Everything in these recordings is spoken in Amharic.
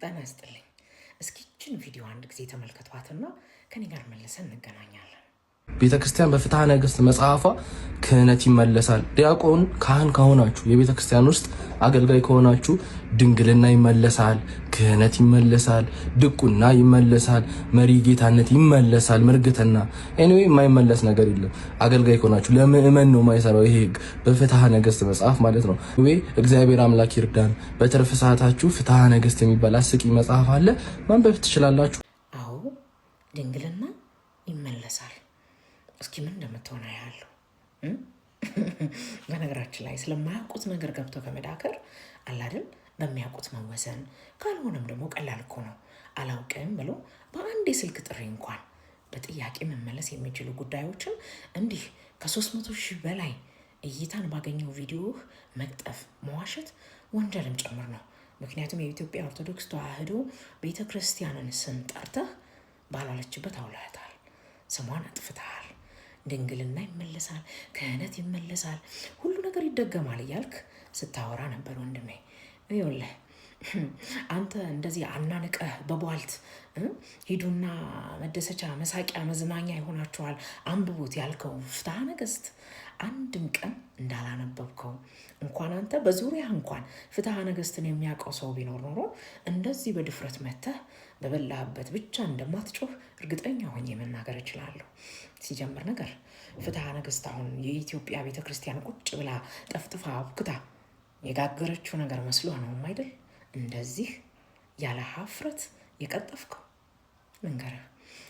ጤና ይስጥልኝ። እስኪ ይህችን ቪዲዮ አንድ ጊዜ ተመልከቷትና ከኔ ጋር መልሰን እንገናኛለን። ቤተክርስቲያን በፍትሐ ነገሥት መጽሐፏ ክህነት ይመለሳል። ዲያቆን ካህን ከሆናችሁ የቤተ ክርስቲያን ውስጥ አገልጋይ ከሆናችሁ ድንግልና ይመለሳል፣ ክህነት ይመለሳል፣ ድቁና ይመለሳል፣ መሪ ጌታነት ይመለሳል፣ ምርግትና ኤኒዌይ የማይመለስ ነገር የለም። አገልጋይ ከሆናችሁ ለምእመን ነው የማይሰራው ይሄ ህግ በፍትሐ ነገሥት መጽሐፍ ማለት ነው። ወይ እግዚአብሔር አምላክ ይርዳን። በትርፍ ሰዓታችሁ ፍትሐ ነገሥት የሚባል አስቂኝ መጽሐፍ አለ፣ ማንበብ ትችላላችሁ። አዎ ድንግልና ይመለሳል። እስኪ ምን እንደምትሆን ያለው በነገራችን ላይ ስለማያውቁት ነገር ገብቶ ከመዳከር አላድን በሚያውቁት መወሰን ካልሆነም ደግሞ ቀላል እኮ ነው። አላውቅም ብሎ በአንድ የስልክ ጥሪ እንኳን በጥያቄ መመለስ የሚችሉ ጉዳዮችን እንዲህ ከ300,000 በላይ እይታን ባገኘው ቪዲዮ መቅጠፍ፣ መዋሸት ወንጀልም ጭምር ነው። ምክንያቱም የኢትዮጵያ ኦርቶዶክስ ተዋሕዶ ቤተ ክርስቲያንን ስም ጠርተህ ባላለችበት አውለህታል፣ ስሟን አጥፍተሃል። ድንግልና ይመለሳል፣ ክህነት ይመለሳል፣ ሁሉ ነገር ይደገማል እያልክ ስታወራ ነበር ወንድሜ። ይኸውልህ አንተ እንደዚህ አናንቀህ በቧልት ሂዱና መደሰቻ፣ መሳቂያ፣ መዝናኛ ይሆናችኋል አንብቡት ያልከው ፍትሐ ነገሥት አንድም ቀን እንዳላነበብከው እንኳን አንተ በዙሪያ እንኳን ፍትሐ ነገሥትን የሚያውቀው ሰው ቢኖር ኖሮ እንደዚህ በድፍረት መተህ በበላህበት ብቻ እንደማትጮህ እርግጠኛ ሆኜ መናገር እችላለሁ። ሲጀምር ነገር ፍትሐ ነገሥት አሁን የኢትዮጵያ ቤተክርስቲያን ቁጭ ብላ ጠፍጥፋ አቡክታ የጋገረችው ነገር መስሎ ነው አይደል? እንደዚህ ያለ ሀፍረት የቀጠፍከው ልንገርህ።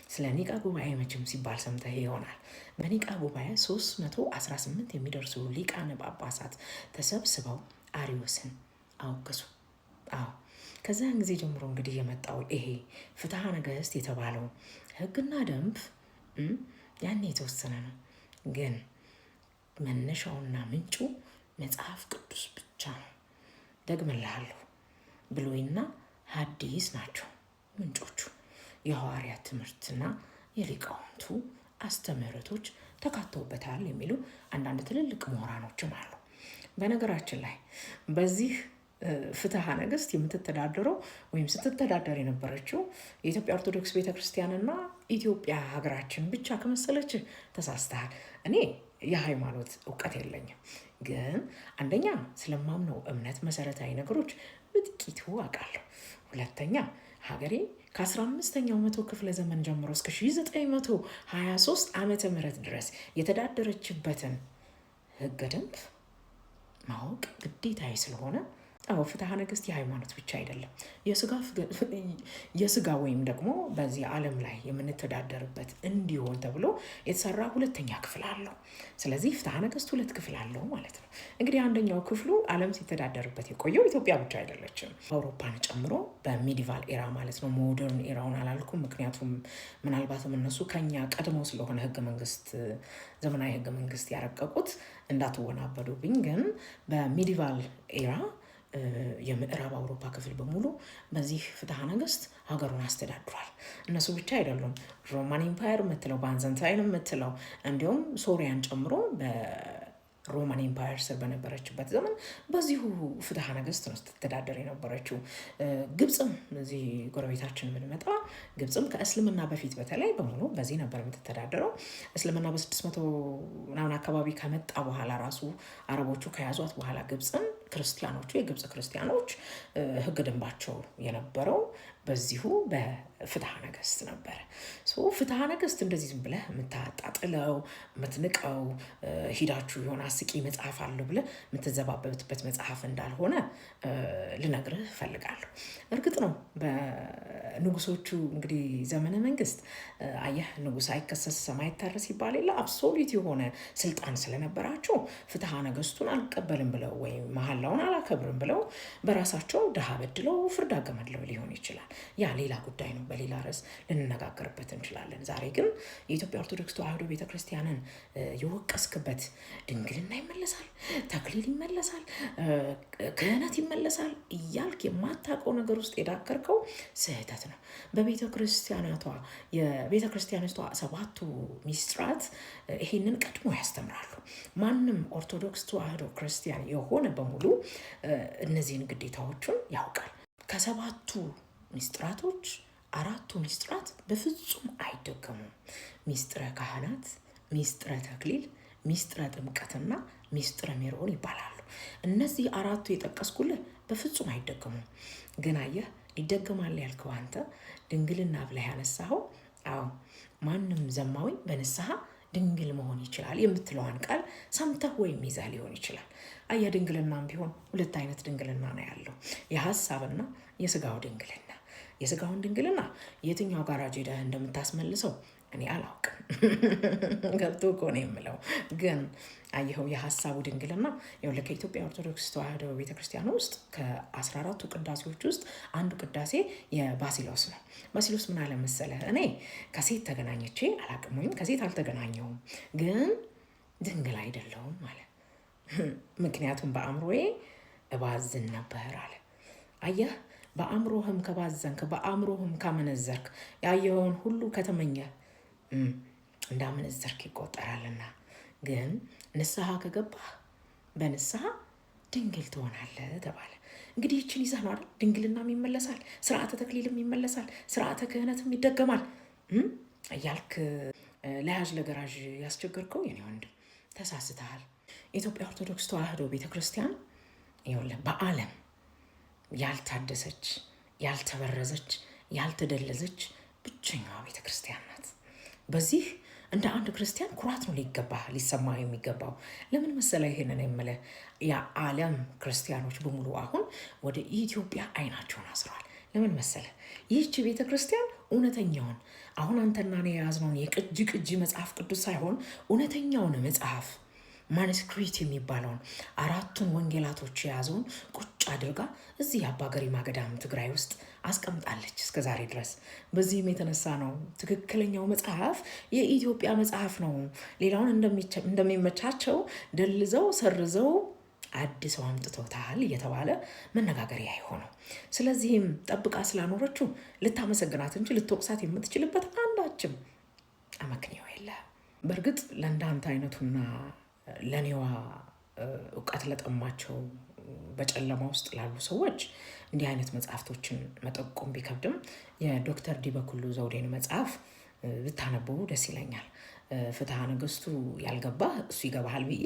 ስለ ኒቃ ጉባኤ መቼም ሲባል ሰምተህ ይሆናል። በኒቃ ጉባኤ 318 የሚደርሱ ሊቃነ ጳጳሳት ተሰብስበው አርዮስን አወገዙ። አዎ ከዚያን ጊዜ ጀምሮ እንግዲህ የመጣው ይሄ ፍትሐ ነገሥት የተባለው ሕግና ደንብ ያኔ የተወሰነ ነው፣ ግን መነሻውና ምንጩ መጽሐፍ ቅዱስ ብቻ ነው። ደግመልሃለሁ፣ ብሉይና ሐዲስ ናቸው ምንጮቹ። የሐዋርያት ትምህርትና የሊቃውንቱ አስተምህሮቶች ተካተውበታል የሚሉ አንዳንድ ትልልቅ ምሁራኖችም አሉ። በነገራችን ላይ በዚህ ፍትሐ ነገሥት የምትተዳደረው ወይም ስትተዳደር የነበረችው የኢትዮጵያ ኦርቶዶክስ ቤተክርስቲያንና ኢትዮጵያ ሀገራችን ብቻ ከመሰለች ተሳስተሃል። እኔ የሃይማኖት እውቀት የለኝም፣ ግን አንደኛ ስለማምነው እምነት መሰረታዊ ነገሮች በጥቂቱ አውቃለሁ። ሁለተኛ ሀገሬ ከ15ኛው መቶ ክፍለ ዘመን ጀምሮ እስከ 1923 ዓመተ ምህረት ድረስ የተዳደረችበትን ህገ ደንብ ማወቅ ግዴታዬ ስለሆነ አዎ ፍትሐ ነገሥት የሃይማኖት ብቻ አይደለም፣ የስጋ ወይም ደግሞ በዚህ ዓለም ላይ የምንተዳደርበት እንዲሆን ተብሎ የተሰራ ሁለተኛ ክፍል አለው። ስለዚህ ፍትሐ ነገሥት 2 ክፍል አለው ማለት ነው። እንግዲህ አንደኛው ክፍሉ ዓለም ሲተዳደርበት የቆየው ኢትዮጵያ ብቻ አይደለችም፣ አውሮፓን ጨምሮ በሚዲቫል ኤራ ማለት ነው። ሞደርን ኤራውን አላልኩም፣ ምክንያቱም ምናልባትም እነሱ ከኛ ቀድሞ ስለሆነ ዘመናዊ ህገ መንግስት ያረቀቁት እንዳትወናበዱብኝ። ግን በሚዲቫል ኤራ የምዕራብ አውሮፓ ክፍል በሙሉ በዚህ ፍትሐ ነገሥት ሀገሩን አስተዳድሯል። እነሱ ብቻ አይደሉም። ሮማን ኢምፓየር የምትለው ባይዛንታይን የምትለው እንዲሁም ሶሪያን ጨምሮ በሮማን ኢምፓየር ስር በነበረችበት ዘመን በዚሁ ፍትሐ ነገሥት ነው ስትተዳደር የነበረችው። ግብፅም እዚህ ጎረቤታችን ብንመጣ ግብፅም ከእስልምና በፊት በተለይ በሙሉ በዚህ ነበር የምትተዳደረው። እስልምና በ600 ምናምን አካባቢ ከመጣ በኋላ ራሱ አረቦቹ ከያዟት በኋላ ግብፅን ክርስቲያኖቹ የግብፅ ክርስቲያኖች ህገ ደንባቸው የነበረው በዚሁ በፍትሐ ነገሥት ነበረ። ፍትሐ ነገሥት እንደዚህ ዝም ብለህ የምታጣጥለው የምትንቀው ሂዳችሁ የሆነ አስቂ መጽሐፍ አለው ብለህ የምትዘባበትበት መጽሐፍ እንዳልሆነ ልነግርህ እፈልጋለሁ። እርግጥ ነው በንጉሶቹ እንግዲህ ዘመነ መንግስት አየህ ንጉስ አይከሰስ ሰማይ ይታረስ ይባል የለ አብሶሉት የሆነ ስልጣን ስለነበራቸው ፍትሐ ነገሥቱን አልቀበልም ብለው ወይም መሐላውን አላከብርም ብለው በራሳቸው ድሃ በድለው ፍርድ አገመድለው ሊሆን ይችላል። ያ ሌላ ጉዳይ ነው፣ በሌላ ርዕስ ልንነጋገርበት እንችላለን። ዛሬ ግን የኢትዮጵያ ኦርቶዶክስ ተዋሕዶ ቤተክርስቲያንን የወቀስክበት ድንግልና ይመለሳል፣ ተክሊል ይመለሳል፣ ክህነት ይመለሳል እያልክ የማታውቀው ነገር ውስጥ የዳከርከው ስህተት ነው። በቤተክርስቲያኗ 7ቱ ሚስጥራት ይሄንን ቀድሞ ያስተምራሉ። ማንም ኦርቶዶክስ ተዋሕዶ ክርስቲያን የሆነ በሙሉ እነዚህን ግዴታዎቹን ያውቃል። ከ7ቱ ሚስጥራቶች አራቱ ሚስጥራት በፍጹም አይደገሙም። ሚስጥረ ካህናት፣ ሚስጥረ ተክሊል፣ ሚስጥረ ጥምቀትና ሚስጥረ ሜሮን ይባላሉ። እነዚህ አራቱ የጠቀስኩልህ በፍጹም አይደገሙም። ግን አየህ ይደገማል ያልከው አንተ ድንግልና ብለህ ያነሳኸው፣ አዎ ማንም ዘማዊ በንስሐ ድንግል መሆን ይችላል የምትለዋን ቃል ሰምተህ ወይም ይዘህ ሊሆን ይችላል። አየህ ድንግልናም ቢሆን ሁለት አይነት ድንግልና ነው ያለው፣ የሀሳብና የስጋው ድንግልና። የስጋውን ድንግልና የትኛው ጋራጅ ሄደህ እንደምታስመልሰው እኔ አላውቅም። ገብቶ እኮ ነው የምለው። ግን አየኸው የሀሳቡ ድንግልና ይኸውልህ ከኢትዮጵያ ኦርቶዶክስ ተዋሕዶ ቤተክርስቲያን ውስጥ ከ14ቱ ቅዳሴዎች ውስጥ አንዱ ቅዳሴ የባሲሎስ ነው። ባሲሎስ ምን አለ መሰለህ፣ እኔ ከሴት ተገናኝቼ አላውቅም ወይም ከሴት አልተገናኘውም፣ ግን ድንግል አይደለሁም አለ። ምክንያቱም በአእምሮዬ እባዝን ነበር አለ። አየህ በአእምሮህም ከባዘንክ፣ በአእምሮህም ካመነዘርክ፣ ያየኸውን ሁሉ ከተመኘህ እንዳመነዘርክ ይቆጠራልና። ግን ንስሐ ከገባህ በንስሐ ድንግል ትሆናለህ ተባለ። እንግዲህ ይችን ይዘህ ነው አይደል ድንግልናም ይመለሳል፣ ስርዓተ ተክሊልም ይመለሳል፣ ስርዓተ ክህነትም ይደገማል እያልክ ለያዥ ለገራዥ ያስቸገርከው የኔ ወንድም ተሳስተሃል። የኢትዮጵያ ኦርቶዶክስ ተዋሕዶ ቤተክርስቲያን ይኸውልህ በዓለም ያልታደሰች፣ ያልተበረዘች፣ ያልተደለዘች ብቸኛዋ ቤተክርስቲያን ናት። በዚህ እንደ አንድ ክርስቲያን ኩራት ነው ሊሰማ የሚገባው። ለምን መሰለ ይሄንን የምልህ የዓለም ክርስቲያኖች በሙሉ አሁን ወደ ኢትዮጵያ አይናቸውን አስረዋል። ለምን መሰለ ይህች ቤተ ክርስቲያን እውነተኛውን አሁን አንተና እኔ የያዝነውን የቅጂ መጽሐፍ ቅዱስ ሳይሆን እውነተኛውን መጽሐፍ ማንስክሪት የሚባለውን አራቱን ወንጌላቶች የያዘውን ቁጭ አድርጋ እዚህ አባ ገሪማ ገዳም ትግራይ ውስጥ አስቀምጣለች እስከ ዛሬ ድረስ። በዚህም የተነሳ ነው ትክክለኛው መጽሐፍ የኢትዮጵያ መጽሐፍ ነው። ሌላውን እንደሚመቻቸው ደልዘው ሰርዘው አድሰው አምጥተውታል እየተባለ መነጋገሪያ የሆነው። ስለዚህም ጠብቃ ስላኖረችው ልታመሰግናት እንጂ ልትወቅሳት የምትችልበት አንዳችም አመክንዮ የለም። በእርግጥ ለእንዳንተ አይነቱና ለኔዋ እውቀት ለጠማቸው በጨለማ ውስጥ ላሉ ሰዎች እንዲህ አይነት መጽሐፍቶችን መጠቆም ቢከብድም የዶክተር ዲበኩሉ ዘውዴን መጽሐፍ ብታነበቡ ደስ ይለኛል። ፍትሐ ነገሥቱ ያልገባ እሱ ይገባሃል ብዬ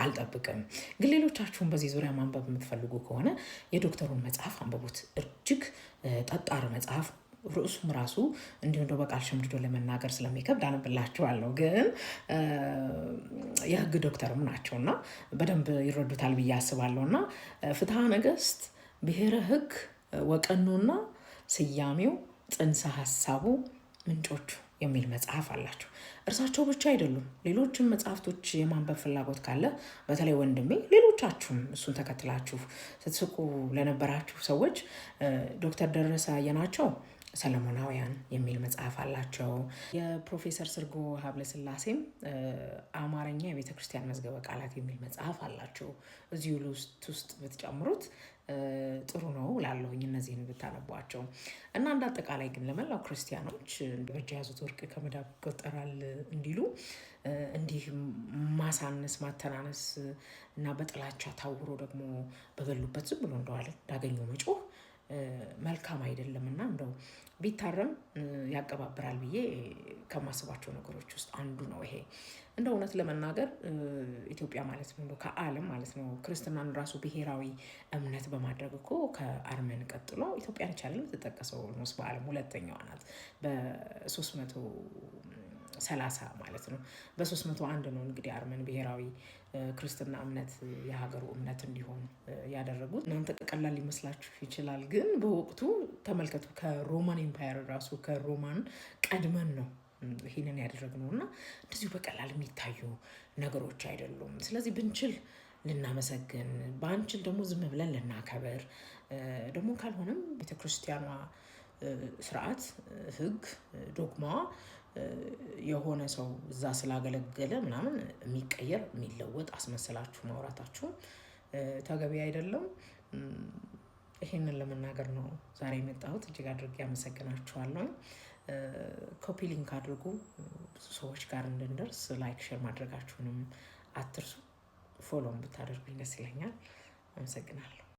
አልጠብቅም። ግን ሌሎቻችሁም በዚህ ዙሪያ ማንበብ የምትፈልጉ ከሆነ የዶክተሩን መጽሐፍ አንብቡት። እጅግ ጠጣር መጽሐፍ፣ ርዕሱም ራሱ እንዲሁ እንደው በቃል ሸምድዶ ለመናገር ስለሚከብድ አነብላችኋለሁ። ግን የሕግ ዶክተርም ናቸውና በደንብ ይረዱታል ብዬ አስባለሁ። እና ፍትሐ ነገሥት ብሔረ ሕግ ወቀኑና ስያሜው ጽንሰ ሀሳቡ ምንጮቹ የሚል መጽሐፍ አላቸው። እርሳቸው ብቻ አይደሉም፣ ሌሎችም መጽሐፍቶች የማንበብ ፍላጎት ካለ በተለይ ወንድሜ፣ ሌሎቻችሁም እሱን ተከትላችሁ ስትስቁ ለነበራችሁ ሰዎች ዶክተር ደረሰ አየናቸው ሰለሞናውያን የሚል መጽሐፍ አላቸው። የፕሮፌሰር ስርጎ ሀብለስላሴም አማርኛ የቤተ ክርስቲያን መዝገበ ቃላት የሚል መጽሐፍ አላቸው። እዚሁ ውስጥ ብትጨምሩት ጥሩ ነው ላለሁኝ እነዚህን ብታነቧቸው። እና እንደ አጠቃላይ ግን ለመላው ክርስቲያኖች በእጅ የያዙት ወርቅ ከመዳብ ይቆጠራል እንዲሉ እንዲህ ማሳነስ፣ ማተናነስ እና በጥላቻ ታውሮ ደግሞ በበሉበት ዝም ብሎ እንደዋለ እንዳገኘው መጮህ መልካም አይደለም። እና እንደው ቢታረም ያቀባብራል ብዬ ከማስባቸው ነገሮች ውስጥ አንዱ ነው ይሄ። እንደ እውነት ለመናገር ኢትዮጵያ ማለት ነው ከዓለም ማለት ነው ክርስትናን ራሱ ብሔራዊ እምነት በማድረግ እኮ ከአርመን ቀጥሎ ኢትዮጵያ ነች አይደል የምትጠቀሰው። ኦልሞስት በዓለም ሁለተኛዋ ናት በ330 ማለት ነው። በ301 ነው እንግዲህ አርመን ብሔራዊ ክርስትና እምነት የሀገሩ እምነት እንዲሆን ያደረጉት። እናንተ ቀላል ሊመስላችሁ ይችላል፣ ግን በወቅቱ ተመልከቱ ከሮማን ኤምፓየር ራሱ ከሮማን ቀድመን ነው ይህንን ያደረግነው እና እንደዚሁ በቀላል የሚታዩ ነገሮች አይደሉም። ስለዚህ ብንችል ልናመሰግን፣ ባንችል ደግሞ ዝም ብለን ልናከብር፣ ደግሞ ካልሆነም ቤተክርስቲያኗ ስርዓት፣ ህግ፣ ዶግማ የሆነ ሰው እዛ ስላገለገለ ምናምን የሚቀየር የሚለወጥ አስመሰላችሁ ማውራታችሁ ተገቢ አይደለም። ይሄንን ለመናገር ነው ዛሬ የመጣሁት። እጅግ አድርጌ አመሰግናችኋለሁ። ኮፒ ሊንክ አድርጉ ብዙ ሰዎች ጋር እንድንደርስ። ላይክ ሼር ማድረጋችሁንም አትርሱ። ፎሎም ብታደርጉኝ ደስ ይለኛል። አመሰግናለሁ።